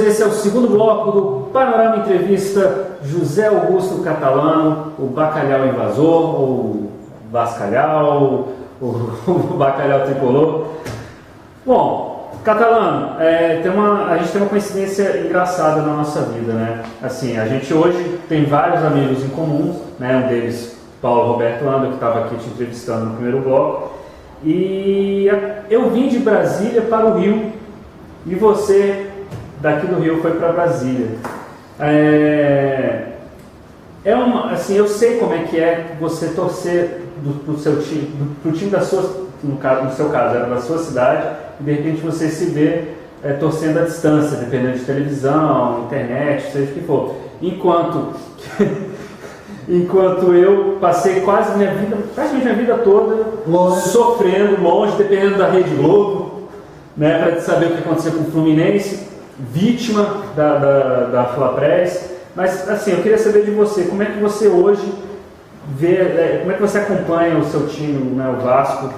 esse é o segundo bloco do Panorama Entrevista José Augusto Catalano, o bacalhau invasor, ou Vascalhau, o bacalhau tricolor. Bom, Catalano, a gente tem uma coincidência engraçada na nossa vida, né? Assim, a gente hoje tem vários amigos em comum, né? Um deles, Paulo Roberto Landa, que estava aqui te entrevistando no primeiro bloco. E eu vim de Brasília para o Rio, e você daqui do Rio foi para Brasília. Assim, eu sei como é que é você torcer pro seu time, pro time da sua, no seu caso, era da sua cidade, e de repente você se vê torcendo à distância, dependendo de televisão, internet, seja o que for. Enquanto eu passei praticamente minha vida toda sofrendo longe, dependendo da Rede Globo, né, para saber o que aconteceu com o Fluminense, vítima da Flapress. Mas assim, eu queria saber de você, como é que você hoje vê, como é que você acompanha o seu time, né, o Vasco,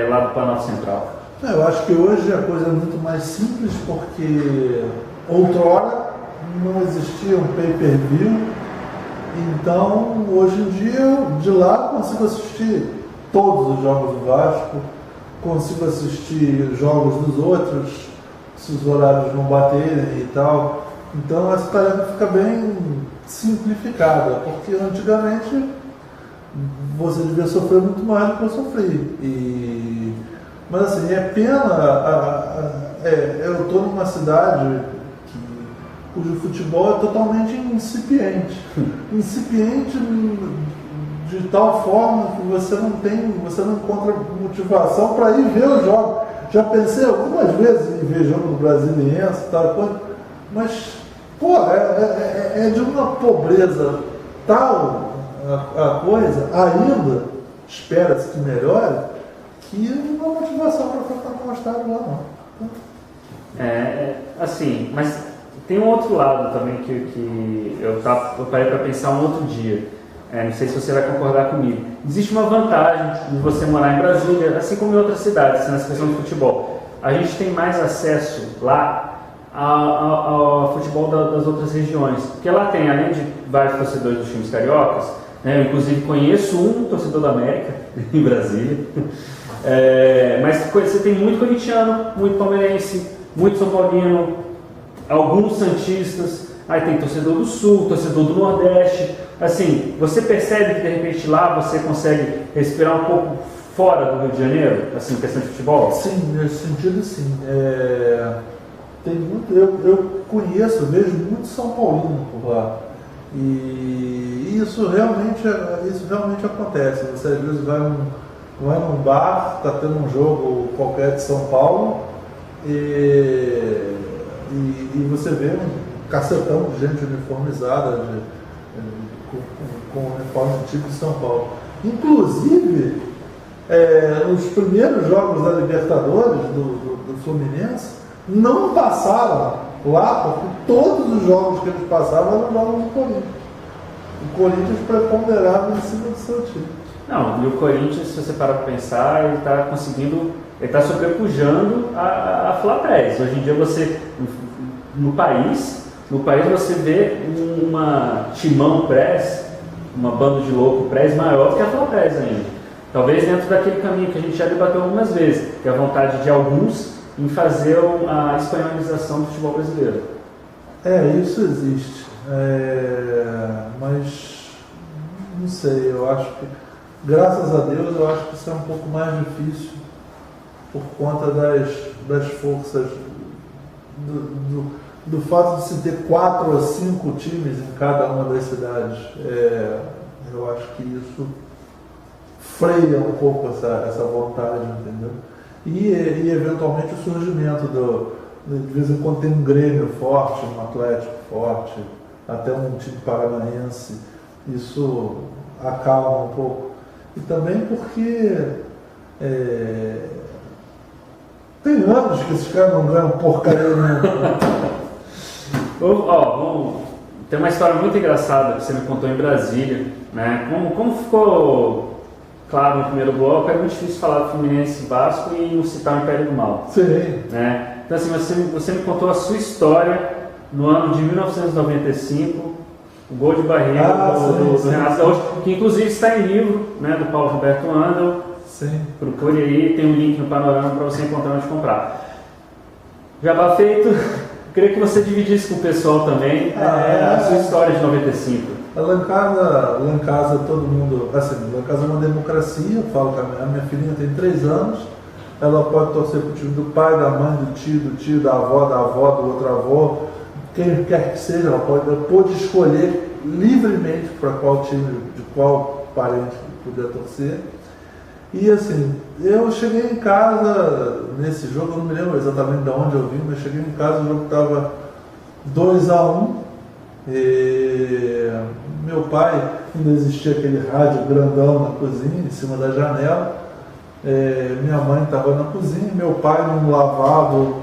lá do Planalto Central? Eu acho que hoje a coisa é muito mais simples, porque outrora não existia um pay-per-view. Então, hoje em dia, de lá consigo assistir todos os jogos do Vasco, consigo assistir jogos dos outros, se os horários não baterem e tal. Então, essa tarefa fica bem simplificada, porque antigamente você devia sofrer muito mais do que eu sofri. Mas assim, é pena, eu estou numa cidade cujo futebol é totalmente incipiente. Incipiente de tal forma que você não encontra motivação para ir ver o jogo. Já pensei algumas vezes em ver jogo do Brasiliense, mas, pô, é de uma pobreza tal a coisa, ainda espera-se que melhore, que não há motivação para ficar no estádio lá, não. Assim, mas tem um outro lado também que eu parei para pensar um outro dia. Não sei se você vai concordar comigo. Existe uma vantagem de você morar em Brasília, assim como em outras cidades, nessa questão do futebol. A gente tem mais acesso lá ao futebol das outras regiões. Porque lá tem, além de vários torcedores dos times cariocas, eu inclusive conheço um torcedor da América em Brasília. Mas você tem muito corintiano, muito palmeirense, muito são paulino, alguns santistas, aí tem torcedor do Sul, torcedor do Nordeste. Assim, você percebe que de repente lá você consegue respirar um pouco fora do Rio de Janeiro, assim, questão de futebol? Sim, nesse sentido sim. Tem muito, eu conheço, vejo muito São Paulino por lá. E isso realmente acontece. Você às vezes vai num bar, está tendo um jogo qualquer de São Paulo, e você vê um cacetão de gente uniformizada com o uniforme tipo de São Paulo. Inclusive, os primeiros jogos da Libertadores do Fluminense não passaram lá, porque todos os jogos que eles passavam eram jogos do Corinthians. O Corinthians preponderava em cima do seu time. Não, e o Corinthians, se você parar para pensar, ele está sobrepujando a Flapress. Hoje em dia você, no país você vê uma Timão Press, uma banda de louco Press maior que a Flapress ainda. Talvez dentro daquele caminho que a gente já debateu algumas vezes, que é a vontade de alguns em fazer a espanholização do futebol brasileiro. Isso existe. Mas não sei, eu acho que, graças a Deus, eu acho que isso é um pouco mais difícil por conta das forças do fato de se ter 4 ou 5 times em cada uma das cidades. Eu acho que isso freia um pouco essa vontade, entendeu? E eventualmente o surgimento de vez em quando tem um Grêmio forte, um Atlético forte, até um time paranaense, isso acalma um pouco. E também porque tem anos que esses caras não ganham porcaria nenhuma. Tem uma história muito engraçada que você me contou em Brasília, né? Como ficou claro no primeiro bloco, é muito difícil falar do Fluminense e Vasco e não citar o Império do Mal. Sim. Né? Então assim, você me contou a sua história no ano de 1995, o gol de barriga do Renato Gaúcho, que inclusive está em livro, né, do Paulo Roberto Andel. Sim. Procure aí, tem um link no panorama para você encontrar onde comprar. Jabá feito, queria que você dividisse com o pessoal também a sua história de 95. Lá em casa todo mundo, assim, lá em casa é uma democracia. Eu falo que a minha filhinha tem 3 anos, ela pode torcer para o time do pai, da mãe, do tio, da avó, do outro avô, quem quer que seja, ela pode escolher livremente para qual time, de qual parente puder torcer. E assim, eu cheguei em casa nesse jogo, eu não me lembro exatamente de onde eu vim, mas cheguei em casa, o jogo estava 2-1. Meu pai, ainda existia aquele rádio grandão na cozinha, em cima da janela. Minha mãe estava na cozinha, meu pai num lavabo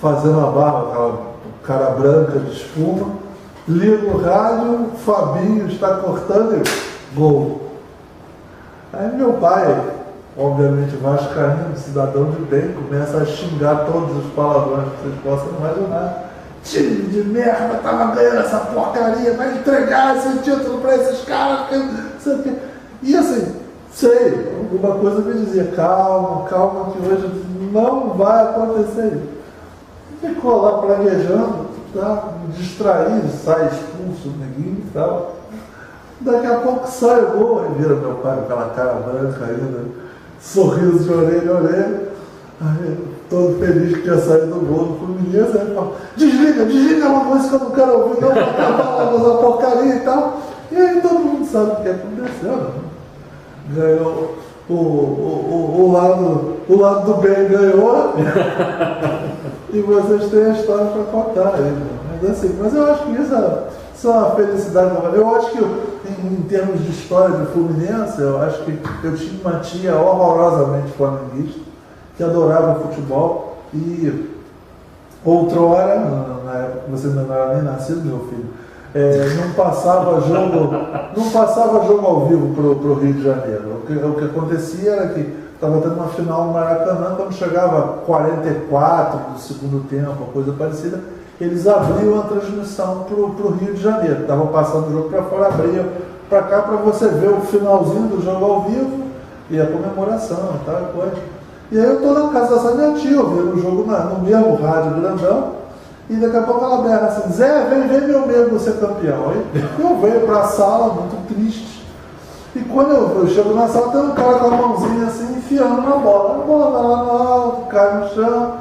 fazendo a barba, aquela cara branca de espuma. Liga o rádio, Fabinho está cortando e gol. Aí meu pai, obviamente vascaíno, cidadão de bem, começa a xingar todos os palavrões que vocês possam imaginar. Time de merda, tava ganhando essa porcaria, vai entregar esse título para esses caras, e assim, sei, alguma coisa me dizia, calma, que hoje não vai acontecer. Ficou lá praguejando, tá? Distraído, sai expulso, neguinho e tal. Daqui a pouco sai o gol, aí vira meu pai com aquela cara branca ainda, sorriso de orelha a orelha. Aí, todo feliz que tinha saído do gol do Fluminense, aí fala, desliga uma coisa que eu não quero ouvir, não, vai acabar essa porcaria e tal. E aí todo mundo sabe o que aconteceu, né? Ganhou o lado do bem ganhou e vocês têm a história para contar aí, né? Mas eu acho que isso é uma felicidade. Eu acho que em termos de história do Fluminense, eu acho que eu tinha uma tia horrorosamente flamenguista que adorava futebol e outrora, na época que você não era nem nascido, meu filho, não passava jogo ao vivo pro Rio de Janeiro. O que acontecia era que estava tendo uma final no Maracanã, quando chegava 44 do segundo tempo, uma coisa parecida, eles abriam a transmissão pro Rio de Janeiro. Estavam passando o jogo para fora, abriam para cá para você ver o finalzinho do jogo ao vivo e a comemoração e tal coisa. E aí eu estou na casa dessa minha tia, ouvindo o jogo no mesmo rádio grandão, e daqui a pouco ela berra assim, Zé, vem meu mesmo ser campeão. Aí eu venho para a sala, muito triste, e quando eu chego na sala, tem um cara com a mãozinha assim, enfiando na bola. A bola vai lá no alto, cai no chão,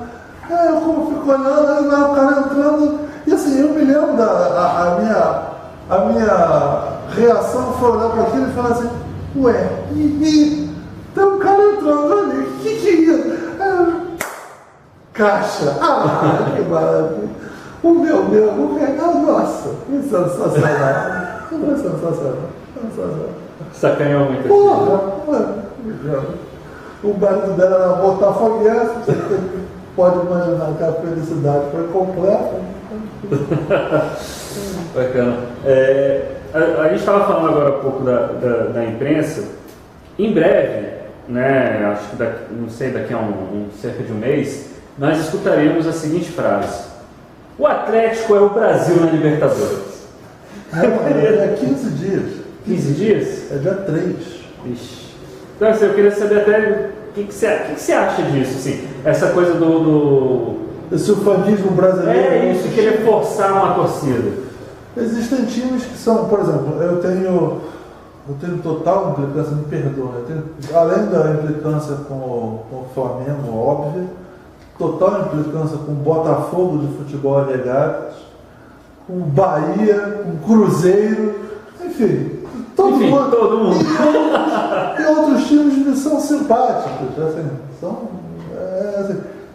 aí eu como fico olhando, aí vai o cara entrando, e assim, eu me lembro a minha reação foi olhar para aquilo e falar assim, ué, tem um cara entrando ali, que é isso? Caixa! Que maravilha! O Renato, nossa, que sensacional! Que sensacional! Sacanhou muito. Porra! O marido dela era botafoguense, você pode imaginar que a felicidade foi completa. Bacana. A gente estava falando agora há pouco da imprensa. Em breve, né, acho que daqui a cerca de um mês, nós escutaremos a seguinte frase: o Atlético é o Brasil na Libertadores. É 15 dias. 15 dias? É dia 3. Ixi. Então, assim, eu queria saber até o que você acha disso, assim, essa coisa esse ufanismo brasileiro. Isso, querer forçar uma torcida. Existem times que são, por exemplo, eu tenho total implicância, me perdoa, além da implicância com o Flamengo, óbvio, total implicância com o Botafogo de futebol alegados, com o Bahia, com o Cruzeiro, enfim, todo mundo. E outros times me são simpáticos, assim,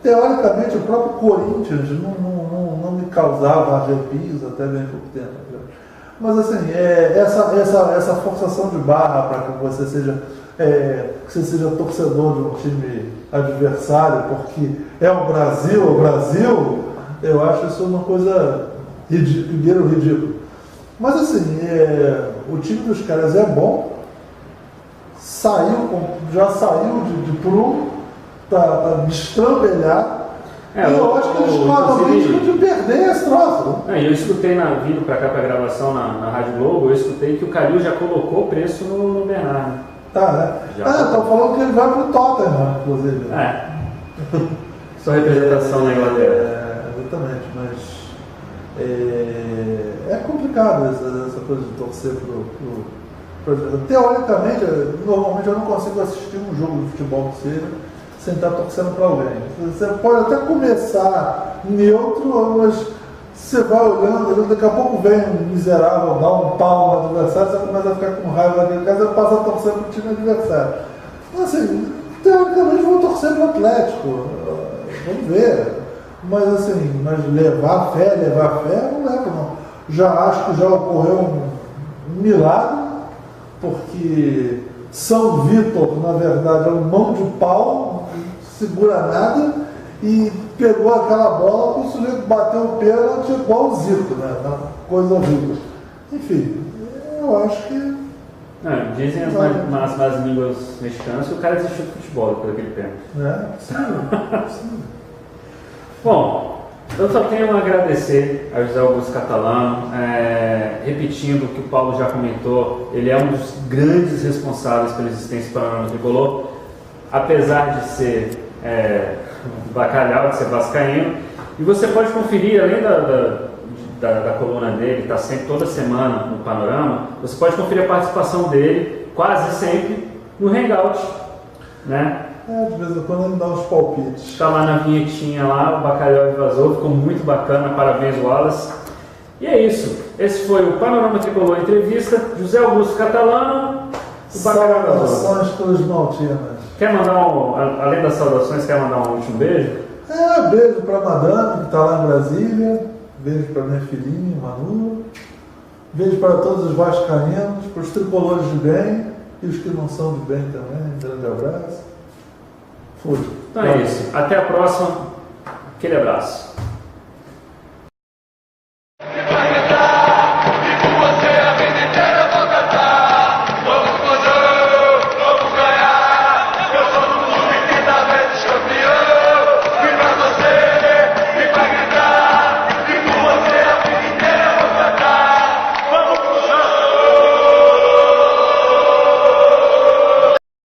teoricamente o próprio Corinthians não me causava arrepios até bem pouco tempo. Mas assim, essa forçação de barra para que você seja torcedor de um time adversário, porque é o Brasil, eu acho isso uma coisa ridícula. Mas assim, o time dos caras é bom, já saiu de prumo, tá destrambelhado, E eu acho que eles correm o risco de perder esse troço. Eu escutei, vindo para cá para a gravação na Rádio Globo, eu escutei que o Calil já colocou o preço no Bernardo. Tá, né? Estão falando que ele vai para o Tottenham, inclusive. Sua representação na Inglaterra. Exatamente, mas é complicado essa coisa de torcer teoricamente, normalmente eu não consigo assistir um jogo de futebol que seja sem estar torcendo para alguém. Você pode até começar neutro, mas você vai olhando, daqui a pouco vem um miserável, dá um pau no adversário, você começa a ficar com raiva daquele cara, você passa a torcer para o time adversário. Então, assim, teoricamente vou torcer para o Atlético, vamos ver. Mas assim, levar fé, não levo não. Já acho que já ocorreu um milagre, porque São Vitor, na verdade, é um mão de pau, não segura nada, e pegou aquela bola para o sujeito bater o pênalti igual o Zico, né? Uma coisa horrível. Enfim, eu acho que... dizem as más línguas mexicanas que o cara desistiu do futebol por aquele pênalti. Sim. Bom, eu só tenho a agradecer ao José Augusto Catalano, repetindo o que o Paulo já comentou, ele é um dos grandes responsáveis pela existência do Panorama Tricolor, apesar de ser bacalhau, de ser vascaíno, e você pode conferir, além da coluna dele, está sempre toda semana no Panorama, você pode conferir a participação dele, quase sempre, no Hangout, né? De vez em quando ele dá uns palpites. Está lá na vinhetinha lá, o Bacalhau Invasor, ficou muito bacana, parabéns Wallace. E é isso, esse foi o Panorama Tricolor Entrevista, José Augusto Catalano, o Bacalhau Invasor. Saudações pelos maltinas. Quer mandar além das saudações, quer mandar um último beijo? Beijo para a madame, que está lá em Brasília, beijo para minha filhinha, Manu, beijo para todos os vascaínos, para os tricolores de bem e os que não são de bem também, um grande abraço. Então é isso. Até a próxima. Aquele abraço.